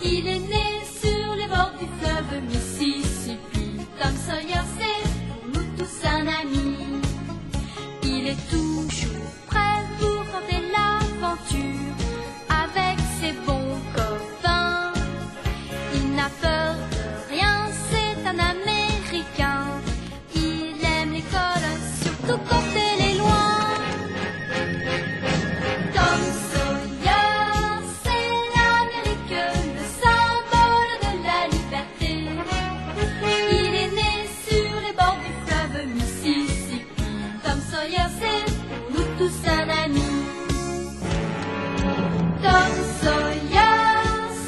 Il est né sur les bords du fleuve Mississippi. Tom Sawyer, c'est pour nous tous un ami. Il est toujours prêt pour tenter l'aventure avec ses bons copains. Il n'a peur de rien, c'est un Américain. Il aime l'école, surtout quand elle est loin. Tom Sawyer, c'est l'Amérique, le symbole de la liberté. Il est né sur les bords du fleuve Mississippi. Tom Sawyer, c'est pour nous tous un ami. Tom Sawyer,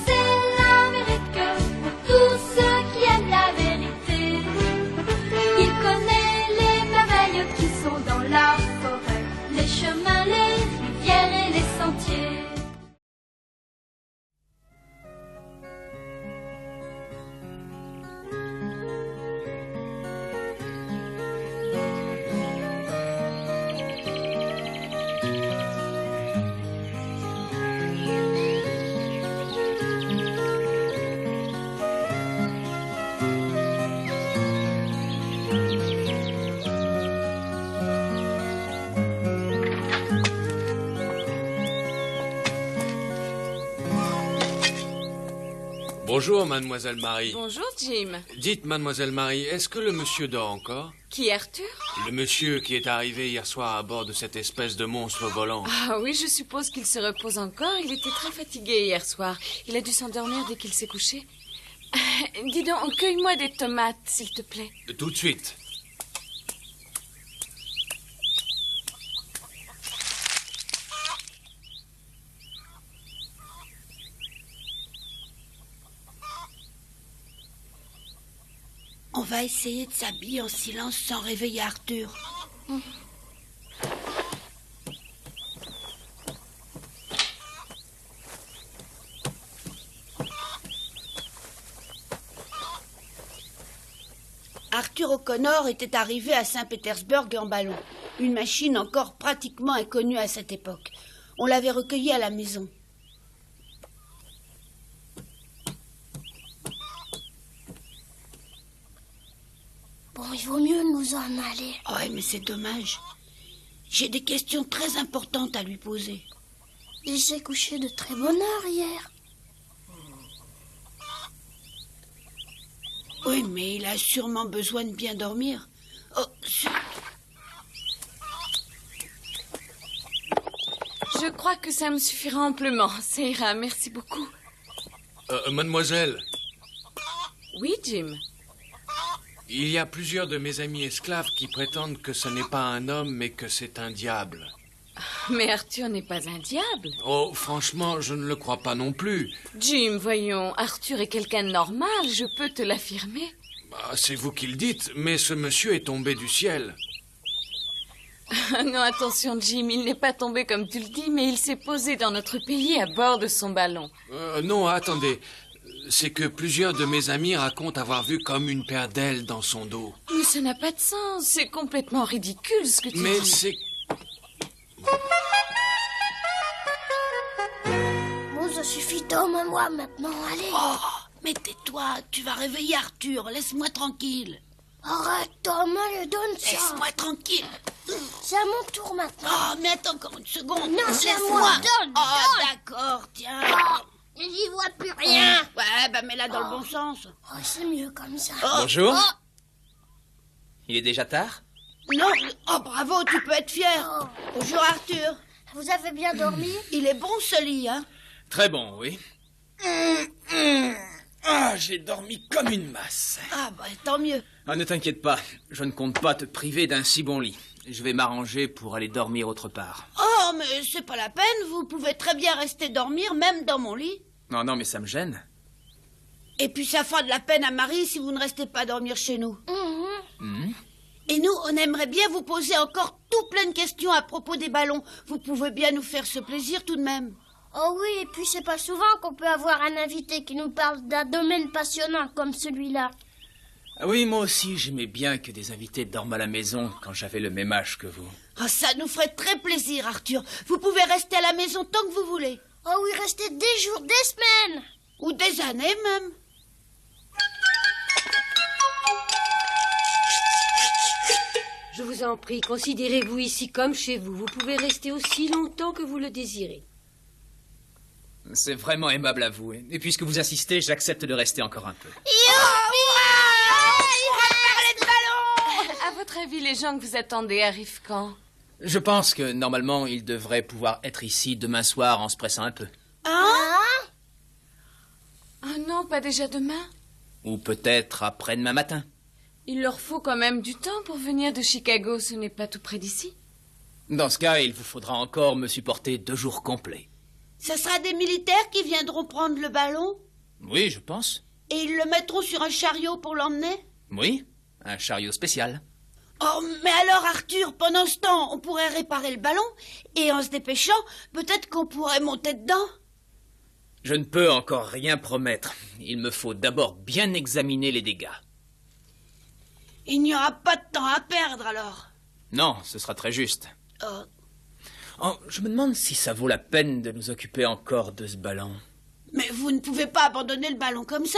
c'est l'Amérique pour tous ceux qui aiment la vérité. Il connaît les merveilles qui sont dans la forêt, les chemins, les rivières et les sentiers. Bonjour, mademoiselle Marie. Bonjour, Jim. Dites, mademoiselle Marie, est-ce que le monsieur dort encore? Qui est Arthur? Le monsieur qui est arrivé hier soir à bord de cette espèce de monstre volant. Ah oui, je suppose qu'il se repose encore. Il était très fatigué hier soir. Il a dû s'endormir dès qu'il s'est couché. Dis donc, cueille-moi des tomates, s'il te plaît. Tout de suite. On va essayer de s'habiller en silence sans réveiller Arthur. Arthur O'Connor était arrivé à Saint-Pétersbourg en ballon. Une machine encore pratiquement inconnue à cette époque. On l'avait recueilli à la maison. Bon, il vaut mieux nous en aller. Ouais, mais c'est dommage. J'ai des questions très importantes à lui poser. Il s'est couché de très bonne heure hier. Oui, mais il a sûrement besoin de bien dormir. Oh, Je crois que ça me suffira amplement. Ça ira, merci beaucoup. Mademoiselle, Oui, Jim. il y a plusieurs de mes amis esclaves qui prétendent que ce n'est pas un homme, mais que c'est un diable. Mais Arthur n'est pas un diable. Oh, franchement, je ne le crois pas non plus. Jim, voyons, Arthur est quelqu'un de normal, je peux te l'affirmer. Bah, c'est vous qui le dites, mais ce monsieur est tombé du ciel. Non, attention, Jim, il n'est pas tombé comme tu le dis, mais il s'est posé dans notre pays à bord de son ballon. Non, attendez. C'est que plusieurs de mes amis racontent avoir vu comme une paire d'ailes dans son dos. Mais ça n'a pas de sens, c'est complètement ridicule ce que tu Mais dis. c'est... Bon, ça suffit, Tom à moi maintenant, allez. oh, mais tais-toi, tu vas réveiller Arthur. Laisse-moi tranquille. Arrête, Tom, allez, donne ça. Laisse-moi tranquille. C'est à mon tour maintenant. Oh, mais attends encore une seconde. Non, c'est à Laisse-moi. moi, donne, Oh, donne. d'accord, tiens. J'y vois plus rien. Ouais, bah mets-la dans le bon sens. Oh, c'est mieux comme ça. Bonjour. Oh. Il est déjà tard? Non, oh bravo, tu peux être fier. Bonjour Arthur. Vous avez bien dormi? Il est bon ce lit, hein? Très bon, oui. Ah, j'ai dormi comme une masse. Ah bah tant mieux. Ah, ne t'inquiète pas, je ne compte pas te priver d'un si bon lit. Je vais m'arranger pour aller dormir autre part. Oh, mais c'est pas la peine, vous pouvez très bien rester dormir, même dans mon lit. Non, non, mais ça me gêne. Et puis ça fera de la peine à Marie si vous ne restez pas dormir chez nous. Et nous, on aimerait bien vous poser encore tout plein de questions à propos des ballons. Vous pouvez bien nous faire ce plaisir tout de même. Oh oui, et puis c'est pas souvent qu'on peut avoir un invité qui nous parle d'un domaine passionnant comme celui-là. Ah oui, moi aussi, j'aimais bien que des invités dorment à la maison quand j'avais le même âge que vous. Ah, ça nous ferait très plaisir, Arthur. Vous pouvez rester à la maison tant que vous voulez. Oh oui, restez des jours, des semaines. Ou des années même. Je vous en prie, considérez-vous ici comme chez vous. Vous pouvez rester aussi longtemps que vous le désirez. C'est vraiment aimable à vous. Et puisque vous insistez, j'accepte de rester encore un peu. À votre avis, les gens que vous attendez arrivent quand? Je pense que, normalement, ils devraient pouvoir être ici demain soir en se pressant un peu. Oh non, pas déjà demain. Ou peut-être après-demain matin. Il leur faut quand même du temps pour venir de Chicago, ce n'est pas tout près d'ici. Dans ce cas, il vous faudra encore me supporter 2 jours complets. Ce sera des militaires qui viendront prendre le ballon? Oui, je pense. Et ils le mettront sur un chariot pour l'emmener? Oui, un chariot spécial. Oh, mais alors Arthur, pendant ce temps, on pourrait réparer le ballon, et en se dépêchant, peut-être qu'on pourrait monter dedans. Je ne peux encore rien promettre. Il me faut d'abord bien examiner les dégâts. Il n'y aura pas de temps à perdre alors. Non, ce sera très juste. Oh. Oh, je me demande si ça vaut la peine de nous occuper encore de ce ballon. Mais vous ne pouvez pas abandonner le ballon comme ça?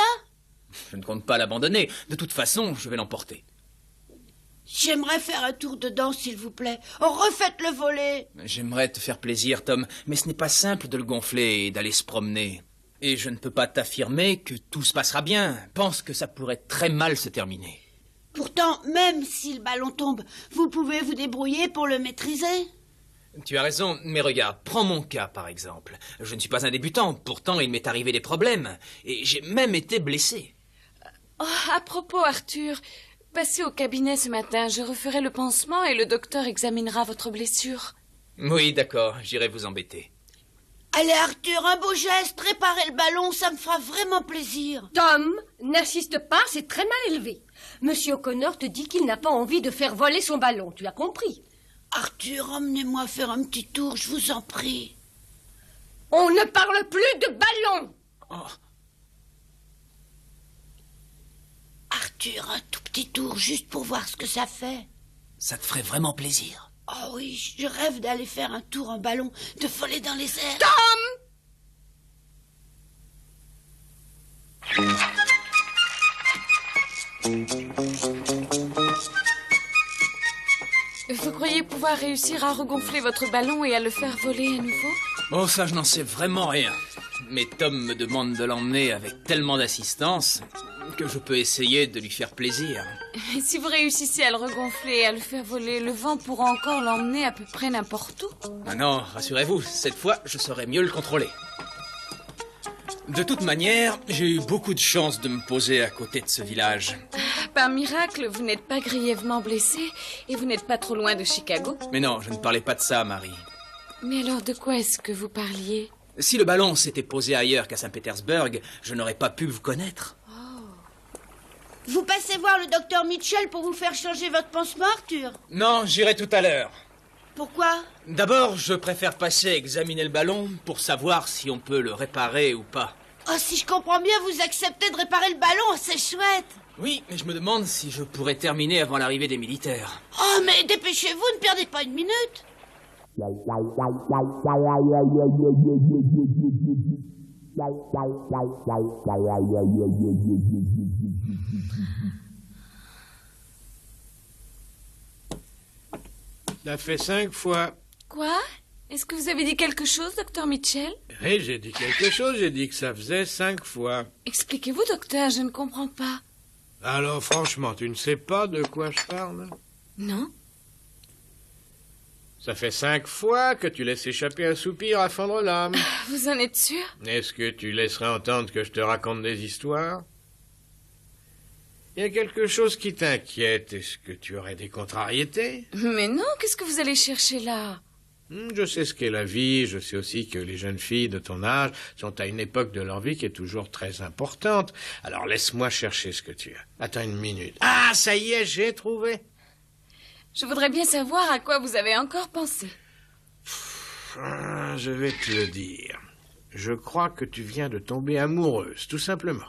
Je ne compte pas l'abandonner. De toute façon, je vais l'emporter. J'aimerais faire un tour dedans, s'il vous plaît. Oh, refaites-le voler. J'aimerais te faire plaisir, Tom, mais ce n'est pas simple de le gonfler et d'aller se promener. Et je ne peux pas t'affirmer que tout se passera bien. Pense que ça pourrait très mal se terminer. Pourtant, même si le ballon tombe, vous pouvez vous débrouiller pour le maîtriser. Tu as raison, mais regarde, prends mon cas par exemple. Je ne suis pas un débutant, pourtant il m'est arrivé des problèmes, et j'ai même été blessé. Oh, à propos, Arthur, passez au cabinet ce matin, je referai le pansement et le docteur examinera votre blessure. Oui, d'accord, j'irai vous embêter. Allez, Arthur, un beau geste, réparer le ballon, ça me fera vraiment plaisir. Tom, n'insiste pas, c'est très mal élevé. Monsieur O'Connor te dit qu'il n'a pas envie de faire voler son ballon, tu as compris? Arthur, emmenez-moi faire un petit tour, je vous en prie. On ne parle plus de ballon! Oh. Arthur, un tout petit tour, juste pour voir ce que ça fait. Ça te ferait vraiment plaisir. Oh oui, je rêve d'aller faire un tour en ballon, de voler dans les airs. Vous croyez pouvoir réussir à regonfler votre ballon et à le faire voler à nouveau? Oh, ça, je n'en sais vraiment rien. Mais Tom me demande de l'emmener avec tellement d'assistance que je peux essayer de lui faire plaisir. Et si vous réussissez à le regonfler et à le faire voler, le vent pourra encore l'emmener à peu près n'importe où. Ah non, rassurez-vous, cette fois, je saurai mieux le contrôler. De toute manière, j'ai eu beaucoup de chance de me poser à côté de ce village. Par miracle, vous n'êtes pas grièvement blessé et vous n'êtes pas trop loin de Chicago. Mais non, je ne parlais pas de ça, Marie. Mais alors de quoi est-ce que vous parliez? Si le ballon s'était posé ailleurs qu'à Saint-Pétersbourg, je n'aurais pas pu vous connaître. Vous passez voir le docteur Mitchell pour vous faire changer votre pansement, Arthur? Non, j'irai tout à l'heure. Pourquoi? D'abord, je préfère passer examiner le ballon pour savoir si on peut le réparer ou pas. Oh, si je comprends bien, vous acceptez de réparer le ballon, c'est chouette. Oui, mais je me demande si je pourrais terminer avant l'arrivée des militaires. Oh, mais dépêchez-vous, ne perdez pas une minute. Ça fait 5 fois. Quoi? Est-ce que vous avez dit quelque chose, docteur Mitchell? Oui, j'ai dit quelque chose, j'ai dit que ça faisait 5 fois. Expliquez-vous, docteur, je ne comprends pas. Alors franchement, tu ne sais pas de quoi je parle? Non? Ça fait 5 fois que tu laisses échapper un soupir à fendre l'âme. Vous en êtes sûr? Est-ce que tu laisserais entendre que je te raconte des histoires? Il y a quelque chose qui t'inquiète. Est-ce que tu aurais des contrariétés? Mais non, qu'est-ce que vous allez chercher là? Je sais ce qu'est la vie, je sais aussi que les jeunes filles de ton âge sont à une époque de leur vie qui est toujours très importante. Alors laisse-moi chercher ce que tu as. Attends une minute. Ah, ça y est, j'ai trouvé. Je voudrais bien savoir à quoi vous avez encore pensé. Je vais te le dire. Je crois que tu viens de tomber amoureuse, tout simplement.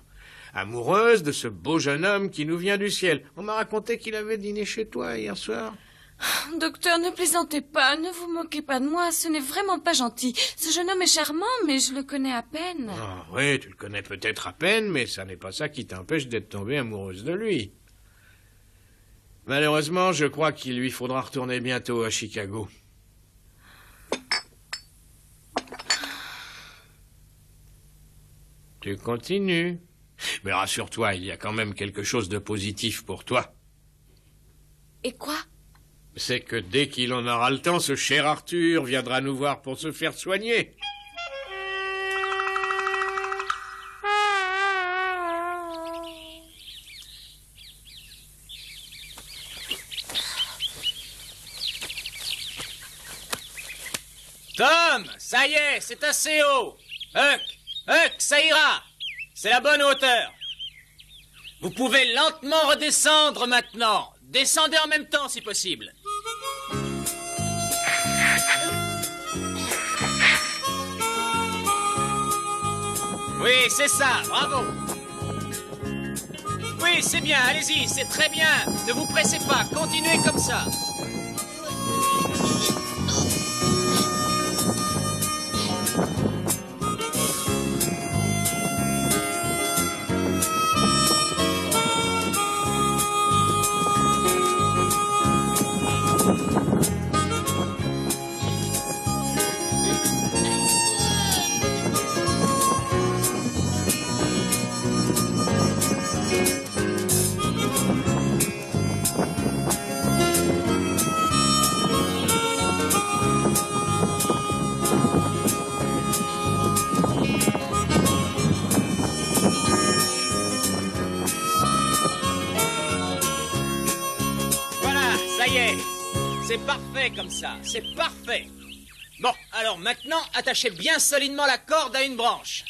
Amoureuse de ce beau jeune homme qui nous vient du ciel. On m'a raconté qu'il avait dîné chez toi hier soir. Docteur, ne plaisantez pas, ne vous moquez pas de moi, ce n'est vraiment pas gentil. Ce jeune homme est charmant, mais je le connais à peine. Ah, oui, tu le connais peut-être à peine, mais ça n'est pas ça qui t'empêche d'être tombée amoureuse de lui. Malheureusement, je crois qu'il lui faudra retourner bientôt à Chicago. Tu continues. Mais rassure-toi, il y a quand même quelque chose de positif pour toi. Et quoi? C'est que dès qu'il en aura le temps, ce cher Arthur viendra nous voir pour se faire soigner. Tom, ça y est, c'est assez haut. Huck, ça ira. C'est la bonne hauteur. Vous pouvez lentement redescendre maintenant. Descendez en même temps si possible. Oui, c'est ça, bravo. Oui, c'est bien, allez-y, c'est très bien. Ne vous pressez pas, continuez comme ça. C'est parfait comme ça, c'est parfait. Bon, alors maintenant, attachez bien solidement la corde à une branche.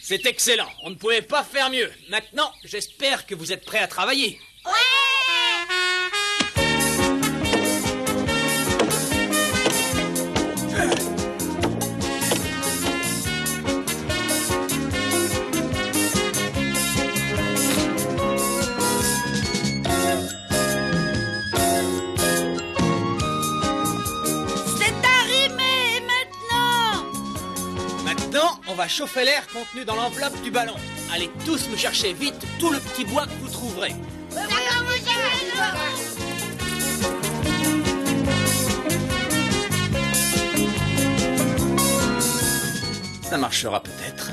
C'est excellent, on ne pouvait pas faire mieux. Maintenant, j'espère que vous êtes prêts à travailler. On va chauffer l'air contenu dans l'enveloppe du ballon. Allez tous me chercher vite tout le petit bois que vous trouverez. Ça marchera peut-être.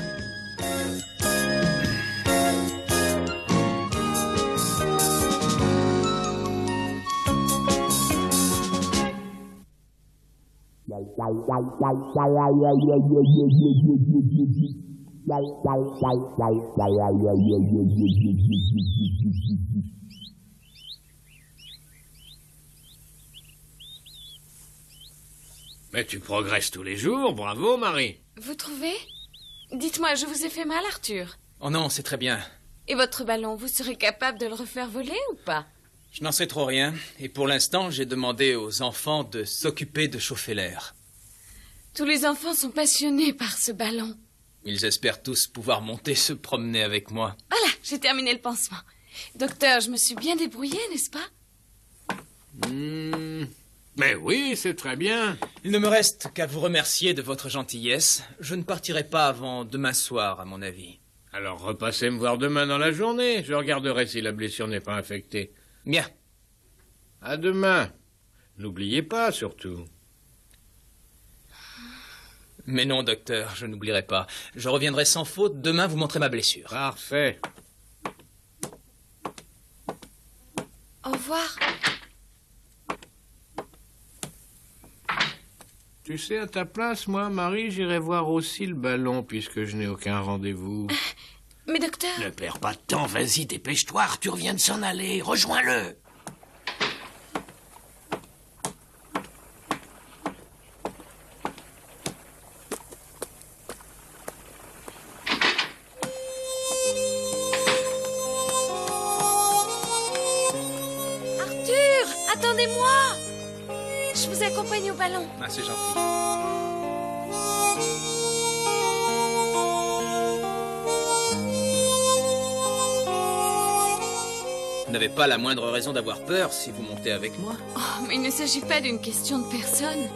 Mais tu progresses tous les jours, bravo Marie. Vous trouvez? Dites-moi, je vous ai fait mal, Arthur? Oh non, c'est très bien. Et votre ballon, vous serez capable de le refaire voler ou pas? Je n'en sais trop rien, et pour l'instant, j'ai demandé aux enfants de s'occuper de chauffer l'air. Tous les enfants sont passionnés par ce ballon. Ils espèrent tous pouvoir monter se promener avec moi. Voilà, j'ai terminé le pansement. Docteur, je me suis bien débrouillée, n'est-ce pas? Mais oui, c'est très bien. Il ne me reste qu'à vous remercier de votre gentillesse. Je ne partirai pas avant demain soir, à mon avis. Alors repassez me voir demain dans la journée. Je regarderai si la blessure n'est pas infectée. Bien. À demain. N'oubliez pas, surtout. Mais non, docteur, je n'oublierai pas. Je reviendrai sans faute demain vous montrer ma blessure. Parfait. Au revoir. Tu sais, à ta place, moi, Marie, j'irai voir aussi le ballon, puisque je n'ai aucun rendez-vous. Mais docteur... Ne perds pas de temps, vas-y, dépêche-toi, Arthur vient de s'en aller, rejoins-le. Arthur, attendez-moi! Je vous accompagne au ballon. Ah, c'est gentil. Vous n'avez pas la moindre raison d'avoir peur si vous montez avec moi. Oh, mais il ne s'agit pas d'une question de personne.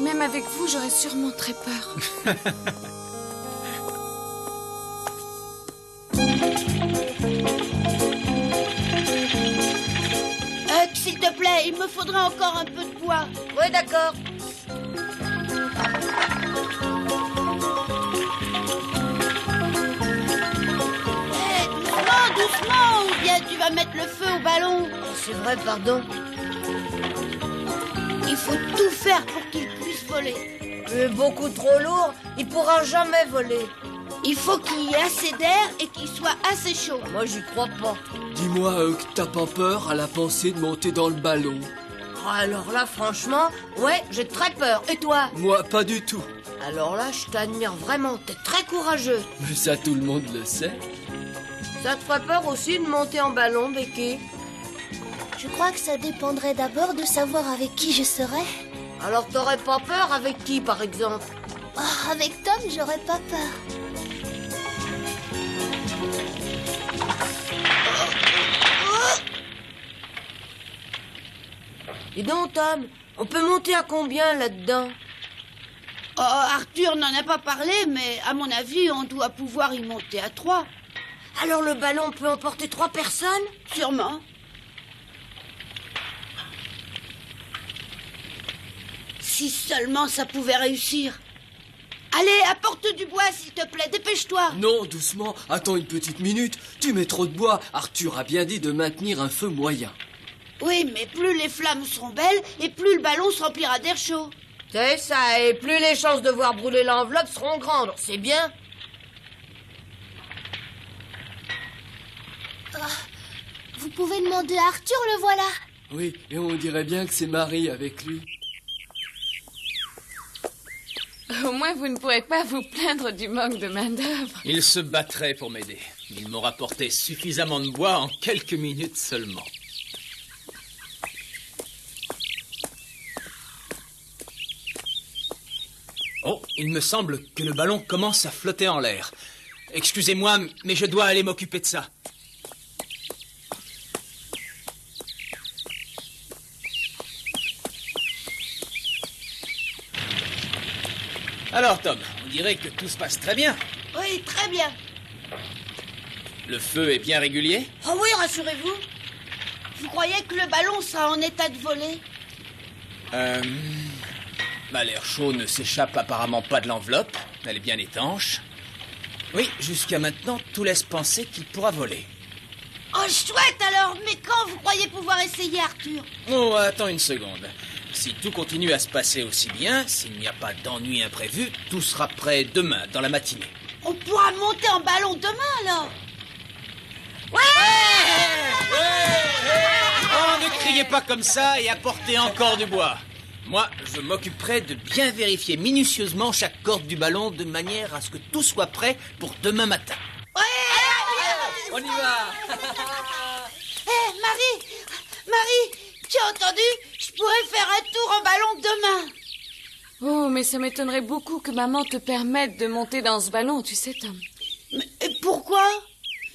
Même avec vous, j'aurais sûrement très peur. S'il te plaît, il me faudrait encore un peu de bois. Oui, d'accord. Doucement, doucement, ou bien tu vas mettre le feu au ballon. C'est vrai, pardon. Il faut tout faire pour qu'il puisse voler. Il est beaucoup trop lourd, il pourra jamais voler. Il faut qu'il y ait assez d'air et qu'il soit assez chaud. Moi, j'y crois pas. Dis-moi, que t'as pas peur à la pensée de monter dans le ballon? Alors là, franchement, ouais, j'ai très peur. Et toi? Moi, pas du tout. Alors là, je t'admire vraiment, t'es très courageux. Mais ça, tout le monde le sait. Ça te ferait peur aussi de monter en ballon, Becky? Je crois que ça dépendrait d'abord de savoir avec qui je serais. Alors t'aurais pas peur avec qui, par exemple? Oh, avec Tom, j'aurais pas peur. Dis donc, Tom, on peut monter à combien là-dedans? Oh, Arthur n'en a pas parlé, mais à mon avis, on doit pouvoir y monter à 3. Alors le ballon peut emporter 3 personnes? Sûrement. Si seulement ça pouvait réussir. Allez, apporte du bois, s'il te plaît, dépêche-toi. Non, doucement, attends une petite minute. Tu mets trop de bois. Arthur a bien dit de maintenir un feu moyen. Oui, mais plus les flammes seront belles et plus le ballon se remplira d'air chaud. C'est ça, et plus les chances de voir brûler l'enveloppe seront grandes, c'est bien. Vous pouvez demander à Arthur, le voilà. Oui, et on dirait bien que c'est Marie avec lui. Au moins, vous ne pourrez pas vous plaindre du manque de main-d'œuvre. Il se battrait pour m'aider. Il m'aura apporté suffisamment de bois en quelques minutes seulement. Oh, il me semble que le ballon commence à flotter en l'air. Excusez-moi, mais je dois aller m'occuper de ça. Alors, Tom, on dirait que tout se passe très bien. Oui, très bien. Le feu est bien régulier? Oh oui, rassurez-vous. Vous croyez que le ballon sera en état de voler? L'air chaud ne s'échappe apparemment pas de l'enveloppe. Elle est bien étanche. Oui, jusqu'à maintenant, tout laisse penser qu'il pourra voler. Oh, chouette alors. Mais quand vous croyez pouvoir essayer, Arthur? Oh, attends une seconde. Si tout continue à se passer aussi bien, s'il n'y a pas d'ennui imprévu, tout sera prêt demain, dans la matinée. On pourra monter en ballon demain, alors. Oh, ne criez pas comme ça et apportez encore du bois. Moi, je m'occuperai de bien vérifier minutieusement chaque corde du ballon de manière à ce que tout soit prêt pour demain matin. On y va. Hé, Marie, tu as entendu? Je pourrais faire un tour en ballon demain. Oh, mais ça m'étonnerait beaucoup que maman te permette de monter dans ce ballon, tu sais, Tom. Mais pourquoi?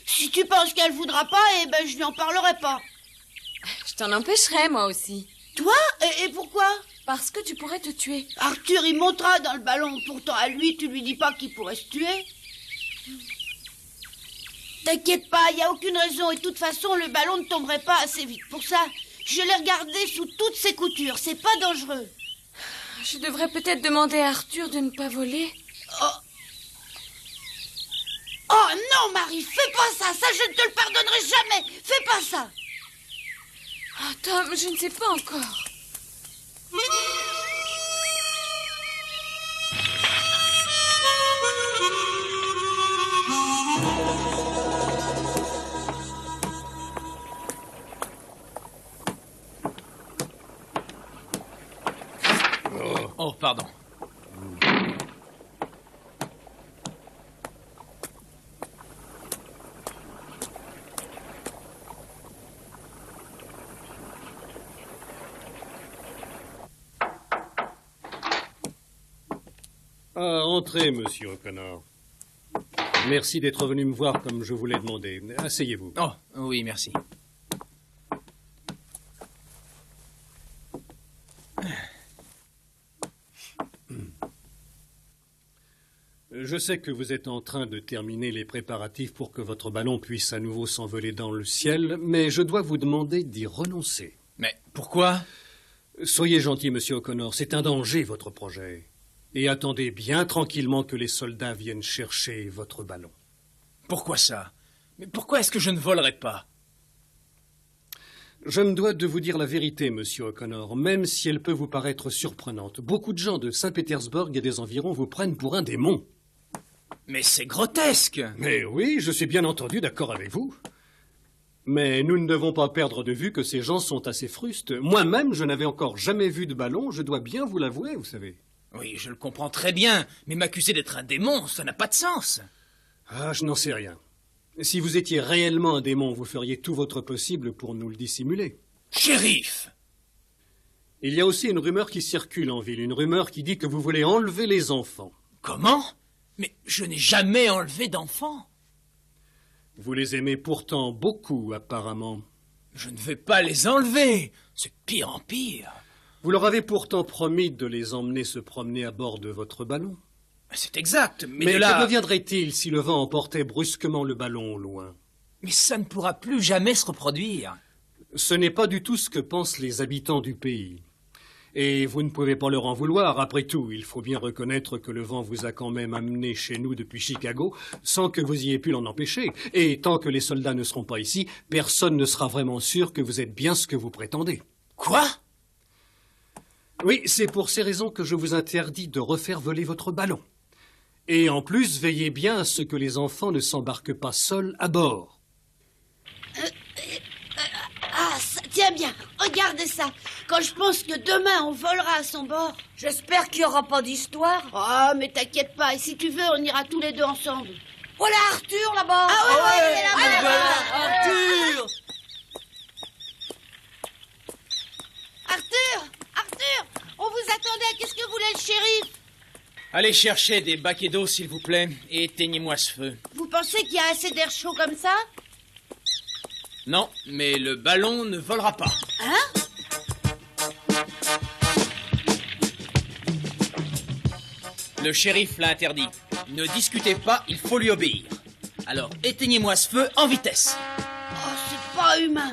Si tu penses qu'elle voudra pas, eh ben je lui en parlerai pas. Je t'en empêcherai, moi aussi. Toi? Et pourquoi? Parce que tu pourrais te tuer. Arthur, il montera dans le ballon. Pourtant, à lui, tu lui dis pas qu'il pourrait se tuer. T'inquiète pas, il n'y a aucune raison. Et de toute façon, le ballon ne tomberait pas assez vite. Pour ça, je l'ai regardé sous toutes ses coutures. C'est pas dangereux. Je devrais peut-être demander à Arthur de ne pas voler. Oh non, Marie, fais pas ça. Ça, je ne te le pardonnerai jamais. Fais pas ça. Oh, Tom, je ne sais pas encore. Oh, pardon. Entrez, monsieur O'Connor. Merci d'être venu me voir comme je vous l'ai demandé. Asseyez-vous. Oh, oui, merci. Je sais que vous êtes en train de terminer les préparatifs pour que votre ballon puisse à nouveau s'envoler dans le ciel, mais je dois vous demander d'y renoncer. Mais pourquoi? Soyez gentil, monsieur O'Connor, c'est un danger, votre projet. Et attendez bien tranquillement que les soldats viennent chercher votre ballon. Pourquoi ça? Mais pourquoi est-ce que je ne volerai pas? Je me dois de vous dire la vérité, monsieur O'Connor, même si elle peut vous paraître surprenante. Beaucoup de gens de Saint-Pétersbourg et des environs vous prennent pour un démon. Mais c'est grotesque! Mais oui, je suis bien entendu d'accord avec vous. Mais nous ne devons pas perdre de vue que ces gens sont assez frustes. Moi-même, je n'avais encore jamais vu de ballon, je dois bien vous l'avouer, vous savez. Oui, je le comprends très bien, mais m'accuser d'être un démon, ça n'a pas de sens. Ah, je n'en sais rien. Si vous étiez réellement un démon, vous feriez tout votre possible pour nous le dissimuler. Shérif! Il y a aussi une rumeur qui circule en ville, une rumeur qui dit que vous voulez enlever les enfants. Comment? Mais je n'ai jamais enlevé d'enfants. Vous les aimez pourtant beaucoup, apparemment. Je ne vais pas les enlever. C'est pire en pire. Vous leur avez pourtant promis de les emmener se promener à bord de votre ballon. C'est exact, mais de de là... que deviendrait-il si le vent emportait brusquement le ballon au loin? Mais ça ne pourra plus jamais se reproduire. Ce n'est pas du tout ce que pensent les habitants du pays. Et vous ne pouvez pas leur en vouloir. Après tout, il faut bien reconnaître que le vent vous a quand même amené chez nous depuis Chicago sans que vous ayez pu l'en empêcher. Et tant que les soldats ne seront pas ici, personne ne sera vraiment sûr que vous êtes bien ce que vous prétendez. Quoi? Oui, c'est pour ces raisons que je vous interdis de refaire voler votre ballon. Et en plus, veillez bien à ce que les enfants ne s'embarquent pas seuls à bord. Ça tient bien, regardez ça. Quand je pense que demain on volera à son bord. J'espère qu'il n'y aura pas d'histoire. Oh, mais t'inquiète pas, et si tu veux, on ira tous les deux ensemble. Voilà Arthur là-bas. Ah ouais, il est là-bas. Arthur! Arthur, on vous attendait, qu'est-ce que voulait le shérif? Allez chercher des baquets d'eau, s'il vous plaît, et éteignez-moi ce feu. Vous pensez qu'il y a assez d'air chaud comme ça? Non, mais le ballon ne volera pas. Hein? Le shérif l'a interdit. Ne discutez pas, il faut lui obéir. Alors, éteignez-moi ce feu en vitesse. Oh, c'est pas humain.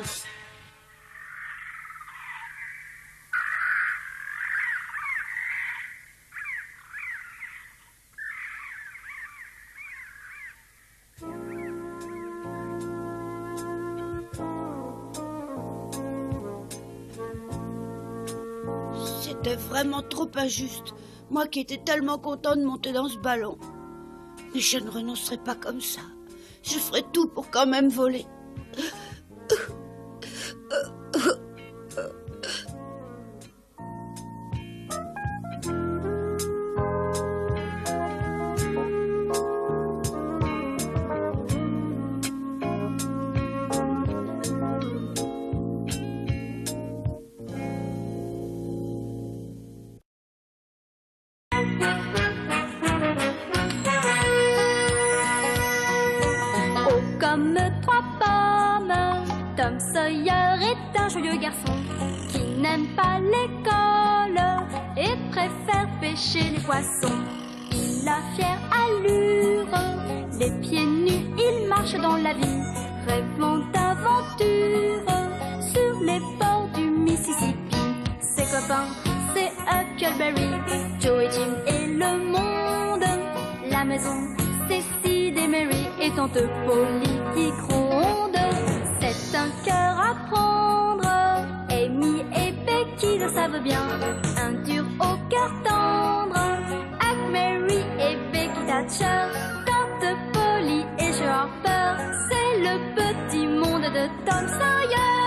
C'était vraiment trop injuste. Moi qui étais tellement content de monter dans ce ballon. Mais je ne renoncerai pas comme ça. Je ferai tout pour quand même voler. Comme trois pommes, Tom Sawyer est un joyeux garçon qui n'aime pas l'école et préfère pêcher les poissons. Il a fière allure, les pieds nus, il marche dans la vie, rêvant d'aventure sur les bords du Mississippi. Ses copains, c'est Huckleberry, Joe et Jim et le monde, la maison, c'est Sid et Mary et tante Polly qui gronde. C'est un cœur à prendre, Amy et Becky le savent bien. Un dur au cœur tendre, Huck, Mary et Becky Thatcher. Tante Polly et Joe Harper, c'est le petit monde de Tom Sawyer.